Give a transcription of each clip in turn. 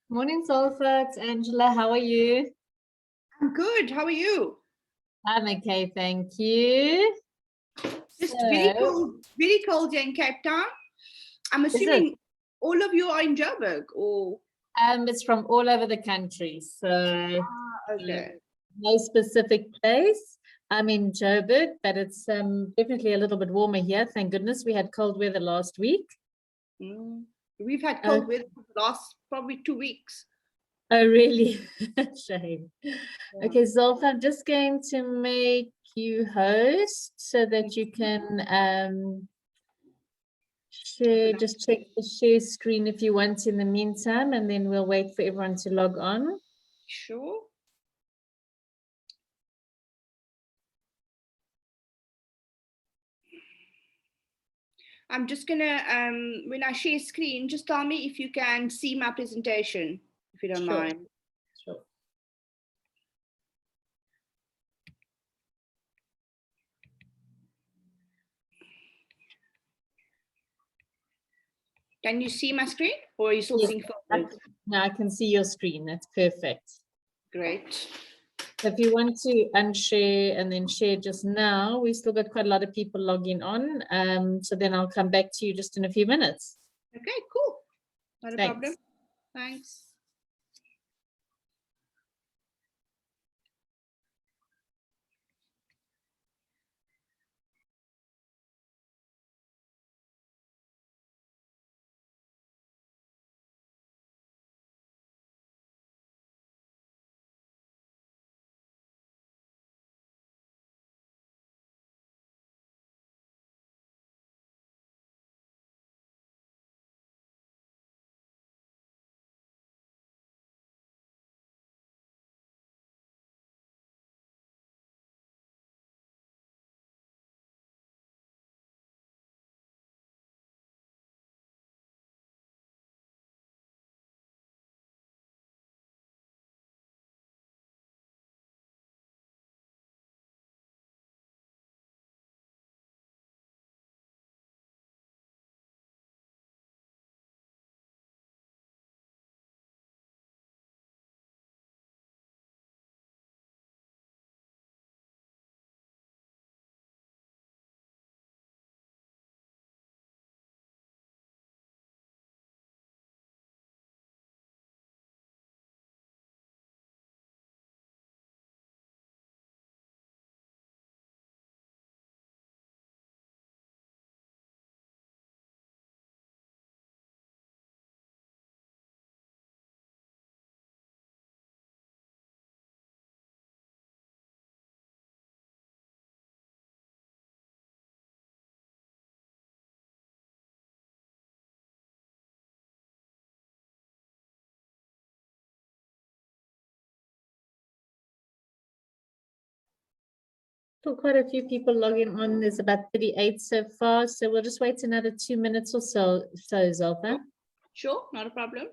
Morning, Sulfur. It's Angela. How are you? I'm good. How are you? I'm okay, thank you. Just So, very cold here in Cape Town. I'm is it? assuming all of you are in Joburg or It's from all over the country. So, okay. no specific place. I'm in Joburg, but it's definitely a little bit warmer here. Thank goodness we had cold weather last week. Mm. We've had Oh, cold weather for the last probably 2 weeks. oh really? Shame. Yeah. Okay, Zolf, I'm just going to make you host so that you can share, just check the share screen if you want in the meantime, and then we'll wait for everyone to log on. Sure. I'm just gonna when I share screen, just tell me if you can see my presentation, if you don't Sure, mind. sure. Can you see my screen or are you still Yes, seeing photos? now I can see your screen. That's perfect. Great. So if you want to unshare and then share just now, we still got quite a lot of people logging on. So then I'll come back to you just in a few minutes. Okay, cool. Not a problem. Thanks. Thanks. Still quite a few people logging on. There's about 38 so far. So we'll just wait another 2 minutes or so, Zolfa. Sure, not a problem.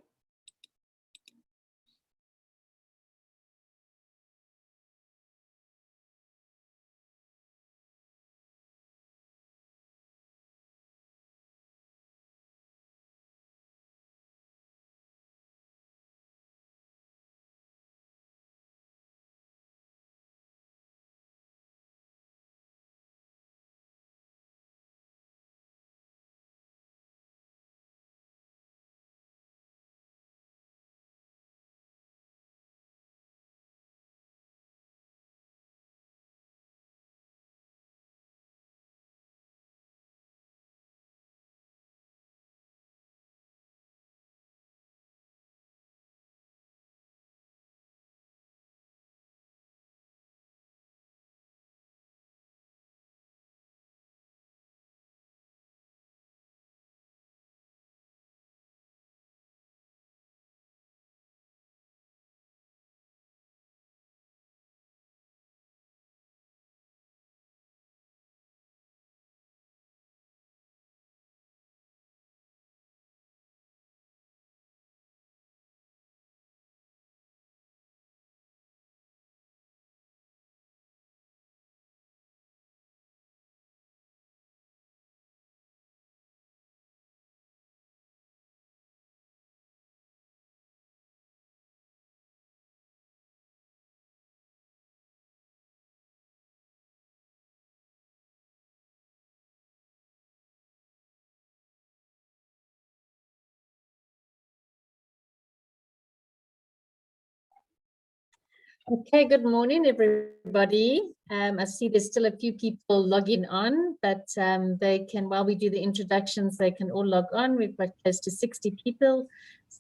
Okay, good morning, everybody. I see there's still a few people logging on, but they can, while we do the introductions, they can all log on. We've got close to 60 people.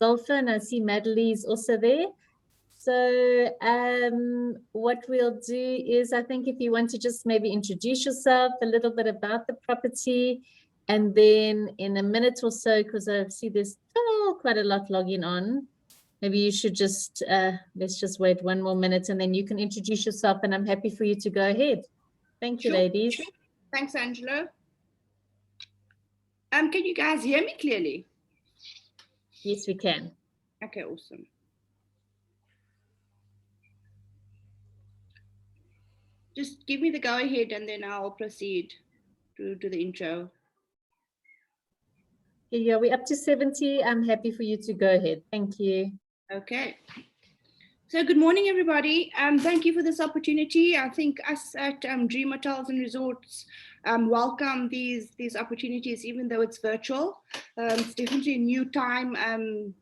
Zolfa, and I see Madeline's also there. So what we'll do is, I think if you want to just maybe introduce yourself, a little bit about the property, and then in a minute or so, because I see there's quite a lot logging on, maybe you should just, let's just wait one more minute and then you can introduce yourself, and I'm happy for you to go ahead. Thank you, ladies. Sure. Thanks, Angela. Can you guys hear me clearly? Yes, we can. Okay, awesome. Just give me the go ahead and then I'll proceed to the intro. Yeah, we're up to 70. I'm happy for you to go ahead. Thank you. Okay. So good morning, everybody. Thank you for this opportunity. I think us at Dream Hotels and Resorts welcome these opportunities, even though it's virtual. It's definitely a new time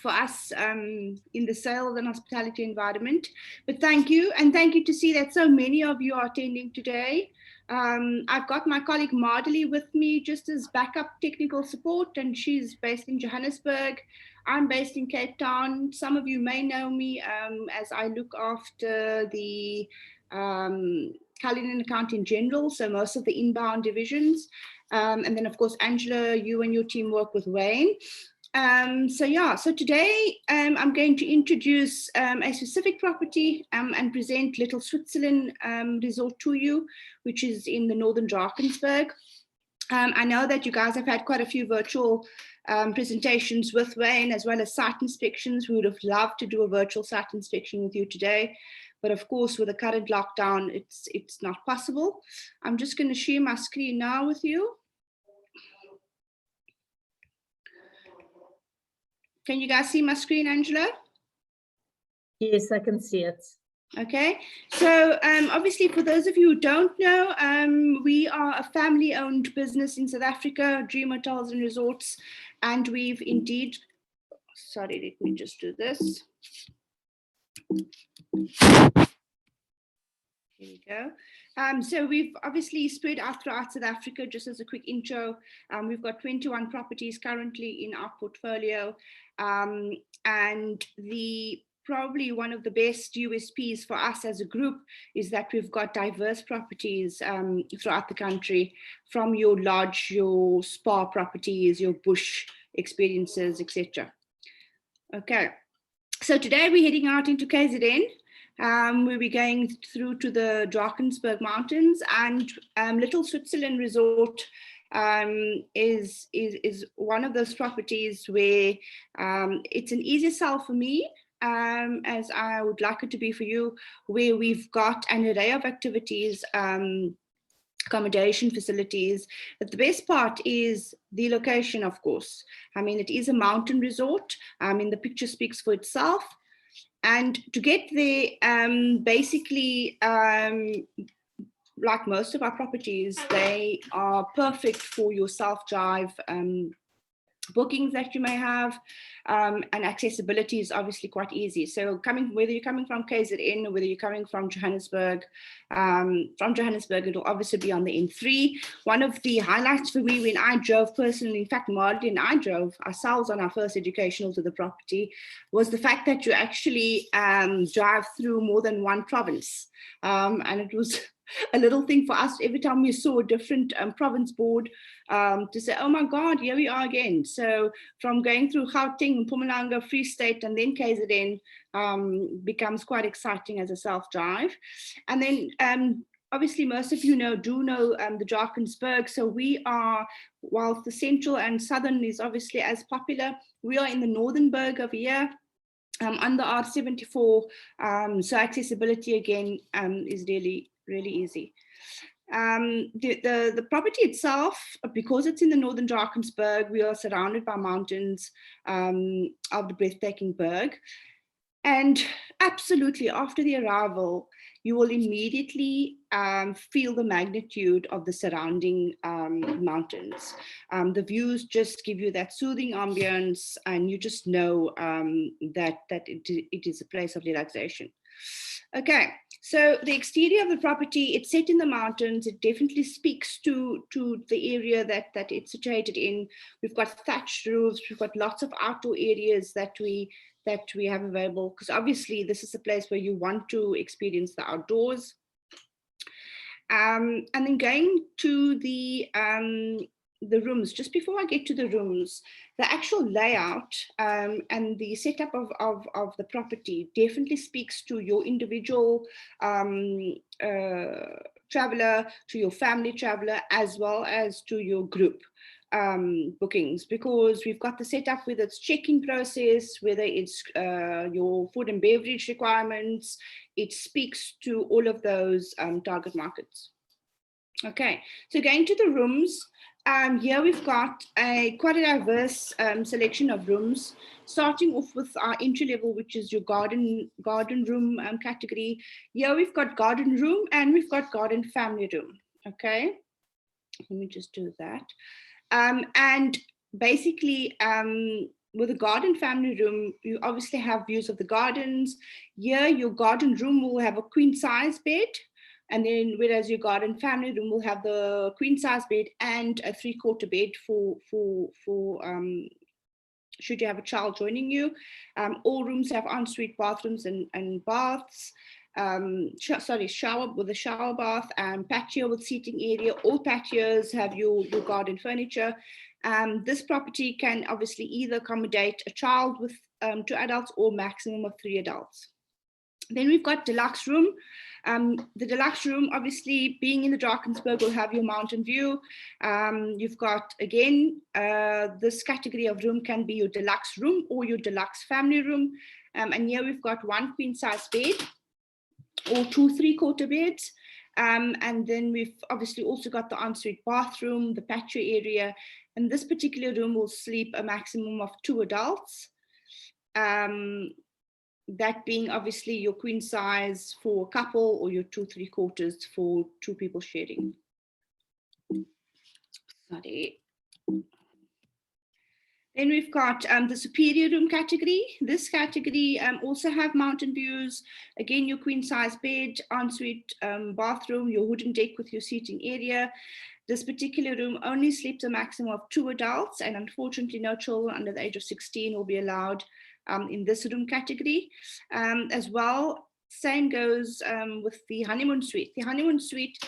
for us in the sales and hospitality environment. But thank you, and thank you to see that so many of you are attending today. I've got my colleague Mardelie with me just as backup technical support, and she's based in Johannesburg. I'm based in Cape Town. Some of you may know me as I look after the Cullinan account in general, so most of the inbound divisions. And then of course, Angela, you and your team work with Wayne. So today I'm going to introduce a specific property and present Little Switzerland Resort to you, which is in the northern Drakensberg. I know that you guys have had quite a few virtual presentations with Wayne, as well as site inspections. We would have loved to do a virtual site inspection with you today, but of course with the current lockdown it's not possible. I'm just going to share my screen now with you. Can you guys see my screen, Angela? Yes, I can see it. Okay, so obviously for those of you who don't know, we are a family-owned business in South Africa, Dream Hotels and Resorts, and we've indeed, sorry, let me just do this. Here we go. So we've obviously spread out throughout South Africa. Just as a quick intro, we've got 21 properties currently in our portfolio, and probably one of the best USPs for us as a group is that we've got diverse properties throughout the country, from your lodge, your spa properties, your bush experiences, etc. Okay, so today we're heading out into KZN. We'll be going through to the Drakensberg Mountains, and Little Switzerland Resort is one of those properties where it's an easier sell for me, as I would like it to be for you, where we've got an array of activities, accommodation facilities. But the best part is the location, of course. I mean, it is a mountain resort. I mean, the picture speaks for itself. And to get there, basically, like most of our properties, they are perfect for your self-drive bookings that you may have, and accessibility is obviously quite easy. So whether you're coming from KZN or whether you're coming from Johannesburg, it'll obviously be on the N3. One of the highlights for me when I drove personally, in fact, Marty and I drove ourselves on our first educational to the property, was the fact that you actually drive through more than one province. And it was a little thing for us every time we saw a different province board to say, oh my God, here we are again. So from going through Gauteng, Mpumalanga, Free State, and then KZN becomes quite exciting as a self-drive. And then obviously most of you do know the Drakensberg. So we are, whilst the central and southern is obviously as popular, we are in the northern berg of here. On the R74, so accessibility again is really easy. The property itself, because it's in the northern Drakensberg, we are surrounded by mountains of the breathtaking berg. And absolutely, after the arrival, you will immediately feel the magnitude of the surrounding mountains. The views just give you that soothing ambience, and you just know that it is a place of relaxation. Okay, so the exterior of the property, it's set in the mountains. It definitely speaks to the area that it's situated in. We've got thatched roofs. We've got lots of outdoor areas that we have available, because obviously this is a place where you want to experience the outdoors. And then going to the rooms, just before I get to the rooms, the actual layout and the setup of the property definitely speaks to your individual traveler, to your family traveler, as well as to your group bookings, because we've got the setup with its check-in process, whether it's your food and beverage requirements. It speaks to all of those target markets. Okay, so going to the rooms, here we've got quite a diverse selection of rooms, starting off with our entry level, which is your garden room category. Here we've got garden room and we've got garden family room. Okay, let me just do that. And basically, with a garden family room, you obviously have views of the gardens. Here, your garden room will have a queen size bed. And then whereas your garden family room will have the queen size bed and a 3/4 bed for should you have a child joining you. All rooms have ensuite bathrooms and baths. Shower with a shower bath, patio with seating area. All patios have your garden furniture. This property can obviously either accommodate a child with 2 adults or maximum of 3 adults. Then we've got deluxe room. The deluxe room, obviously being in the Drakensberg, will have your mountain view. You've got, again, this category of room can be your deluxe room or your deluxe family room. And here we've got 1 queen size bed or 2 3/4 beds. And then we've obviously also got the ensuite bathroom, the patio area. And this particular room will sleep a maximum of 2 adults. That being obviously your queen size for a couple or your 2 3/4 for 2 people sharing. Sorry. Then we've got the superior room category. This category also have mountain views. Again, your queen size bed, ensuite bathroom, your wooden deck with your seating area. This particular room only sleeps a maximum of 2 adults, and unfortunately no children under the age of 16 will be allowed in this room category. As well, same goes with the honeymoon suite. The honeymoon suite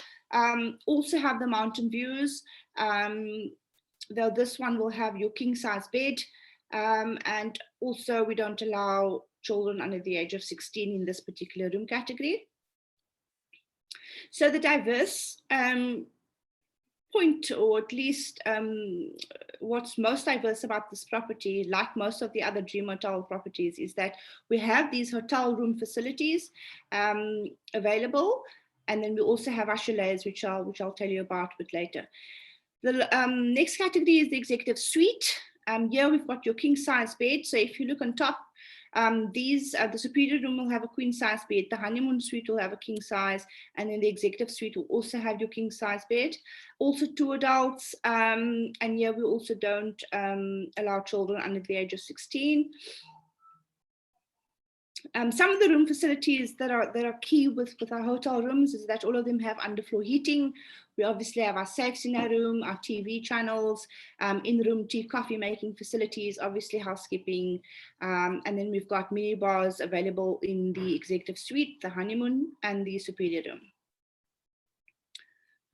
also have the mountain views, though this one will have your king size bed, and also we don't allow children under the age of 16 in this particular room category. So the diverse point, or at least what's most diverse about this property, like most of the other Dream Hotel properties, is that we have these hotel room facilities available, and then we also have our chalets, which I'll tell you about a bit later. The next category is the executive suite. Here we've got your king size bed. So if you look on top, the superior room will have a queen size bed, the honeymoon suite will have a king size, and then the executive suite will also have your king size bed. Also 2 adults, and here we also don't allow children under the age of 16. Some of the room facilities that are key with our hotel rooms is that all of them have underfloor heating. We obviously have our safes in our room, our TV channels, in-room tea, coffee making facilities, obviously housekeeping, and then we've got mini bars available in the executive suite, the honeymoon, and the superior room.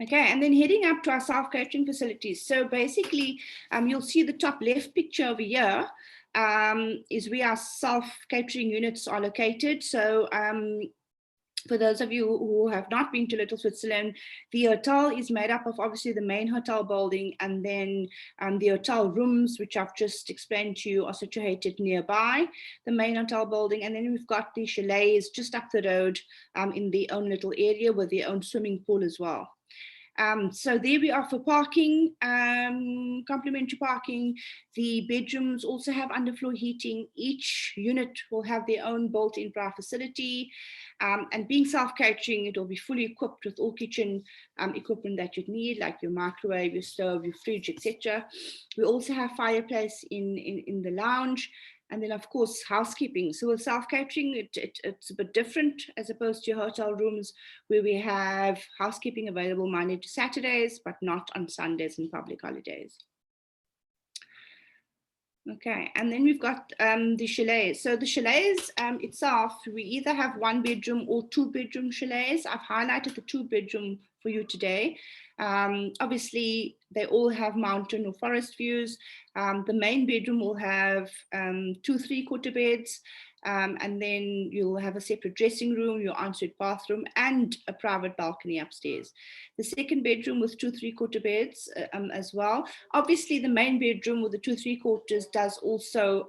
Okay, and then heading up to our self-catering facilities. So basically, you'll see the top left picture over here is where our self-catering units are located. So for those of you who have not been to Little Switzerland, the hotel is made up of obviously the main hotel building, and then the hotel rooms, which I've just explained to you, are situated nearby the main hotel building. And then we've got the chalets just up the road in their own little area with their own swimming pool as well. So there we offer parking, complimentary parking. The bedrooms also have underfloor heating. Each unit will have their own built-in bra facility. And being self-catering, it will be fully equipped with all kitchen equipment that you'd need, like your microwave, your stove, your fridge, etc. We also have fireplace in the lounge. And then, of course, housekeeping. So with self-catering, it's a bit different as opposed to your hotel rooms where we have housekeeping available Monday to Saturdays, but not on Sundays and public holidays. Okay, and then we've got the chalets. So the chalets itself, we either have 1-bedroom or 2-bedroom chalets. I've highlighted the 2-bedroom for you today. Obviously, they all have mountain or forest views. The main bedroom will have 2 3/4 beds, and then you'll have a separate dressing room, your ensuite bathroom, and a private balcony upstairs. The second bedroom with 2 3/4 beds as well. Obviously, the main bedroom with the 2 3/4 does also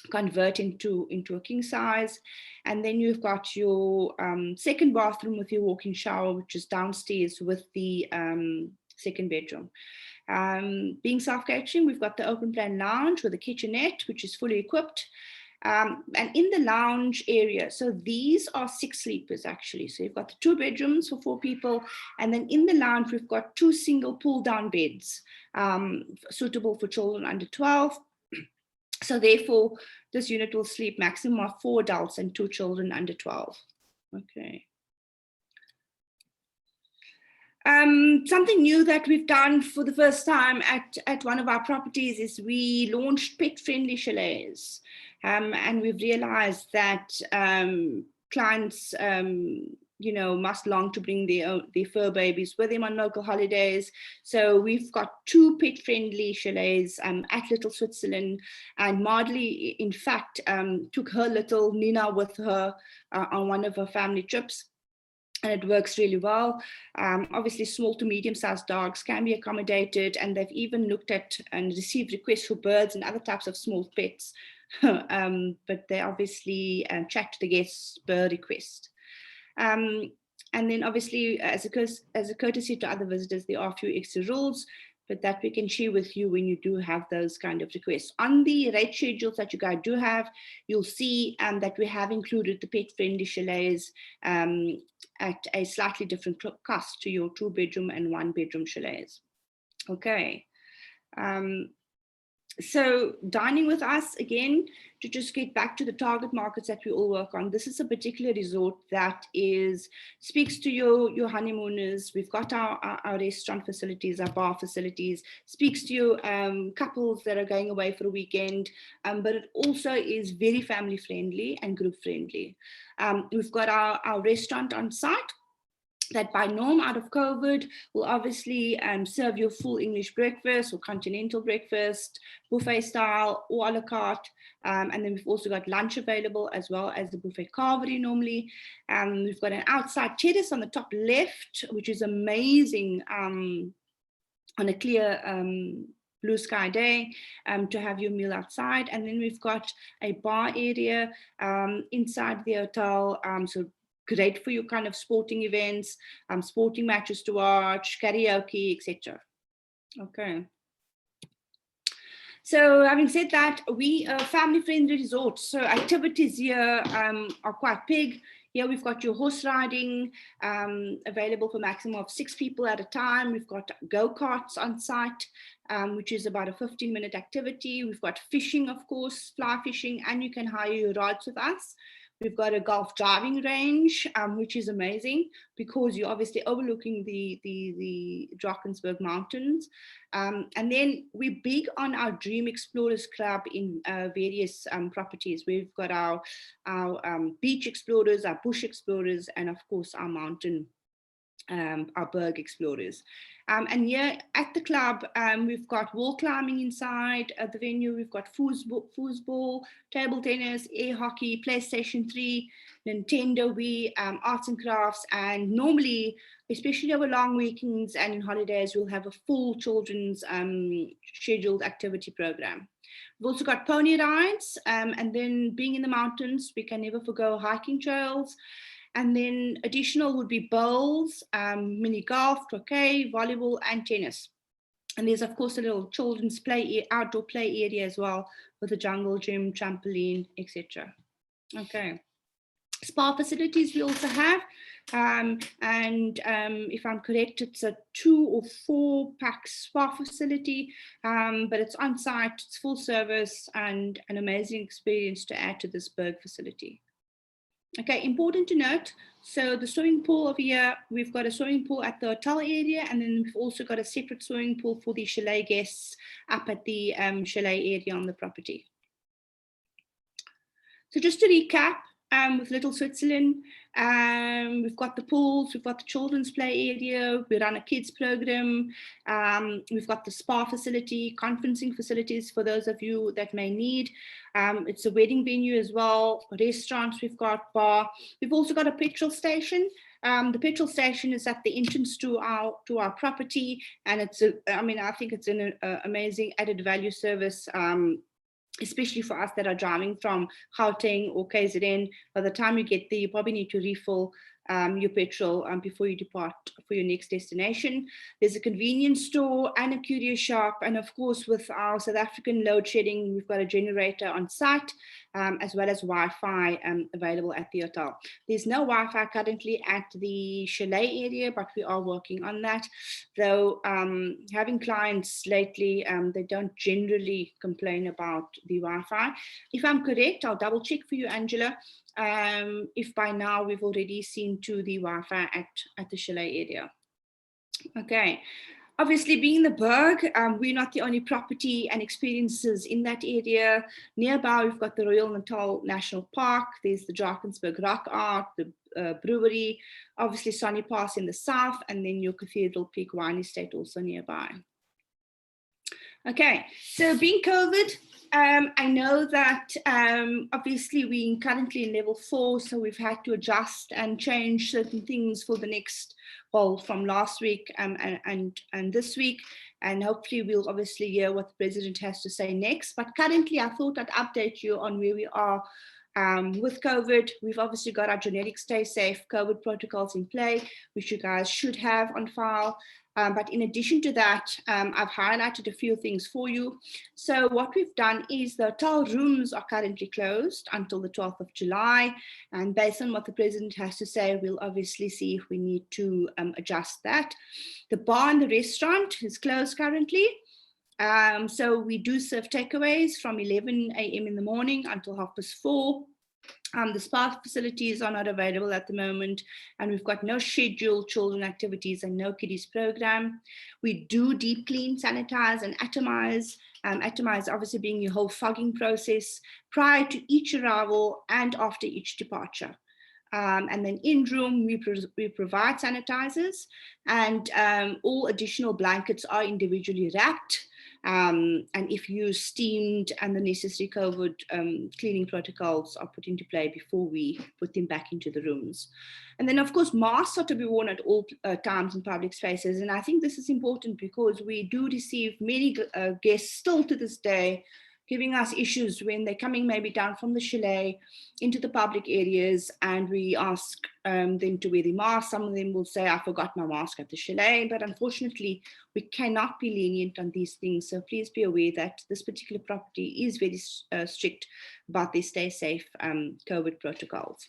convert into a king size. And then you've got your second bathroom with your walk-in shower, which is downstairs with the second bedroom. Being self-catering, we've got the open plan lounge with a kitchenette, which is fully equipped. And in the lounge area, so these are 6 sleepers actually. So you've got the 2 bedrooms for 4 people. And then in the lounge, we've got 2 single pull-down beds suitable for children under 12. So therefore, this unit will sleep maximum of 4 adults and 2 children under 12. Okay. Something new that we've done for the first time at one of our properties is we launched pet-friendly chalets. And we've realized that clients must long to bring their fur babies with them on local holidays. So we've got 2 pet-friendly chalets at Little Switzerland. And Mardley, in fact, took her little Nina with her on one of her family trips. And it works really well. Obviously, small to medium-sized dogs can be accommodated, and they've even looked at and received requests for birds and other types of small pets. But they obviously chat to the guests per request. And then obviously, as a courtesy to other visitors, there are a few extra rules, but that we can share with you when you do have those kind of requests. On the rate schedules that you guys do have, you'll see that we have included the pet-friendly chalets at a slightly different cost to your 2-bedroom and 1-bedroom chalets. Okay. So dining with us, again, to just get back to the target markets that we all work on, this is a particular resort that speaks to your honeymooners. We've got our restaurant facilities, our bar facilities, speaks to your couples that are going away for a weekend, but it also is very family friendly and group friendly. We've got our restaurant on site that by norm out of COVID will obviously serve your full English breakfast or continental breakfast, buffet style or a la carte. And then we've also got lunch available as well as the buffet carvery normally. We've got an outside terrace on the top left, which is amazing on a clear blue sky day to have your meal outside. And then we've got a bar area inside the hotel. So great for your kind of sporting events, sporting matches to watch, karaoke, etc. Okay. So having said that, we are family-friendly resort. So activities here are quite big. Here we've got your horse riding available for maximum of 6 people at a time. We've got go-karts on site, which is about a 15-minute activity. We've got fishing, of course, fly fishing, and you can hire your rods with us. We've got a golf driving range, which is amazing because you're obviously overlooking the Drakensberg mountains. And then we're big on our Dream Explorers Club in various properties. We've got our beach explorers, our bush explorers, and of course our mountain, our berg explorers. And here at the club, we've got wall climbing inside the venue. We've got foosball, table tennis, air hockey, PlayStation 3, Nintendo Wii, arts and crafts. And normally, especially over long weekends and in holidays, we'll have a full children's scheduled activity program. We've also got pony rides. And then being in the mountains, we can never forgo hiking trails. And then additional would be bowls, mini golf, croquet, volleyball, and tennis. And there's, of course, a little children's outdoor play area as well, with a jungle gym, trampoline, etc. Okay. Spa facilities we also have. If I'm correct, it's a 2 or 4 pack spa facility, but it's on site, it's full service, and an amazing experience to add to this Berg facility. Okay, important to note, so the swimming pool over here, we've got a swimming pool at the hotel area, and then we've also got a separate swimming pool for the chalet guests up at the chalet area on the property. So just to recap, with Little Switzerland, we've got the pools, we've got the children's play area, we run a kids program, we've got the spa facility, conferencing facilities for those of you that may need. It's a wedding venue as well, restaurants, we've got bar. We've also got a petrol station. The petrol station is at the entrance to our property, and it's I think it's an amazing added value service, especially for us that are driving from Gauteng or KZN. By the time you get there, you probably need to refill your petrol before you depart for your next destination. There's a convenience store and a curio shop, and of course with our South African load shedding, we've got a generator on site, as well as Wi-Fi available at the hotel. There's no Wi-Fi currently at the chalet area, but we are working on that, though having clients lately, they don't generally complain about the Wi-Fi. If I'm correct, I'll double check for you, Angela, if by now we've already seen to the Wi-Fi at the chalet area. Okay, obviously being the Berg, we're not the only property and experiences in that area. Nearby, we've got the Royal Natal National Park, there's the Drakensberg Rock Art, the brewery, obviously Sonny Pass in the south, and then your Cathedral Peak Wine Estate also nearby. Okay, so being COVID, I know that obviously we're currently in level 4, so we've had to adjust and change certain things for the next, well, from last week and this week, and hopefully we'll obviously hear what the president has to say next. But currently, I thought I'd update you on where we are with COVID. We've obviously got our generic stay safe COVID protocols in play, which you guys should have on file. But in addition to that, I've highlighted a few things for you. So what we've done is the hotel rooms are currently closed until the 12th of July. And based on what the president has to say, we'll obviously see if we need to adjust that. The bar and the restaurant is closed currently. So we do serve takeaways from 11 a.m. in the morning until 4:30. The spa facilities are not available at the moment, and we've got no scheduled children activities and no kiddies program. We do deep clean, sanitize, and atomize. Atomize obviously being your whole fogging process prior to each arrival and after each departure. And then in room, we provide sanitizers, and all additional blankets are individually wrapped. And if you steamed, and the necessary COVID cleaning protocols are put into play before we put them back into the rooms. And then of course, masks are to be worn at all times in public spaces. And I think this is important because we do receive many guests still to this day giving us issues when they're coming maybe down from the chalet into the public areas, and we ask them to wear the mask. Some of them will say, I forgot my mask at the chalet, but unfortunately we cannot be lenient on these things. So please be aware that this particular property is very strict about their stay safe COVID protocols.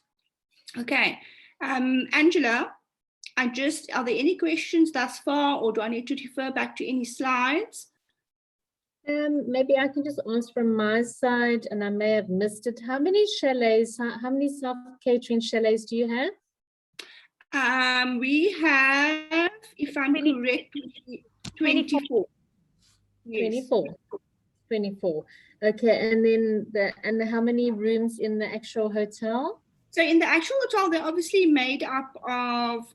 Okay, Angela, are there any questions thus far, or do I need to refer back to any slides? Maybe I can just answer from my side, and I may have missed it. How many chalets, how many self-catering chalets do you have? We have, if I'm correct, 24. Yes. 24. Okay, and then how many rooms in the actual hotel? So in the actual hotel, they're obviously made up of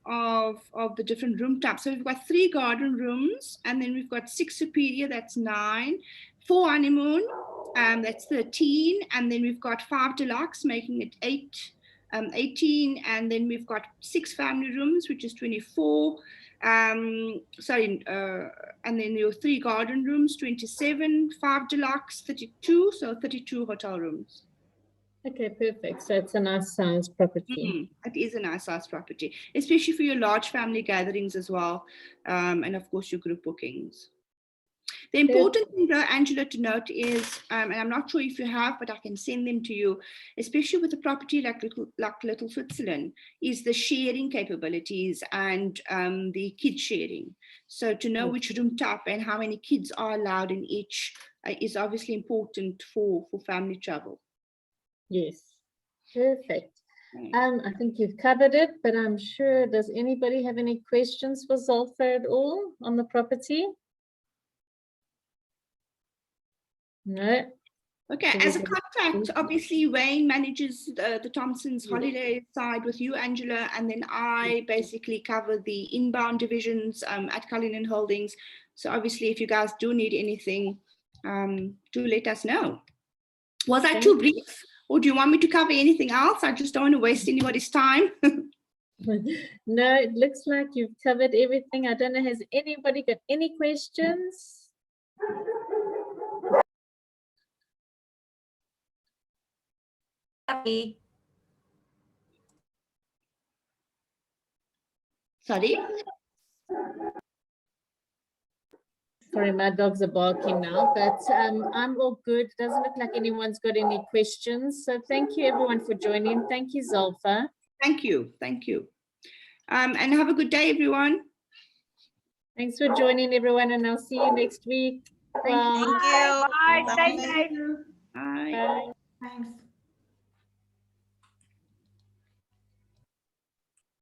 the different room types. So we've got 3 garden rooms, and then we've got 6 superior, that's 9, 4 honeymoon, that's 13, and then we've got 5 deluxe, making it 18, and then we've got 6 family rooms, which is 24. And then your 3 garden rooms, 27, 5 deluxe, 32, so 32 hotel rooms. Okay, perfect. So it's a nice size property. It is a nice size property, especially for your large family gatherings as well, and of course your group bookings. The important thing though, Angela, to note is, and I'm not sure if you have, but I can send them to you, especially with a property like Little Switzerland, is the sharing capabilities and the kid sharing. So to know which room type and how many kids are allowed in each is obviously important for family travel. Yes, perfect. I think you've covered it, but I'm sure, does anybody have any questions for Zolfa at all on the property? No. Okay, as a contact, obviously Wayne manages the Thompson's holiday side with you, Angela, and then I basically cover the inbound divisions at Cullinan Holdings. So obviously, if you guys do need anything, do let us know. Was I too brief, or do you want me to cover anything else? I just don't want to waste anybody's time. No, it looks like you've covered everything. I don't know, has anybody got any questions? Sorry? Sorry, my dogs are barking now, but I'm all good. Doesn't look like anyone's got any questions. So thank you everyone for joining. Thank you, Zolfa. Thank you. Thank you. And have a good day, everyone. Thanks for joining, everyone, and I'll see you next week. Thank you. Bye. Bye. Stay safe. Bye. Bye. Thanks.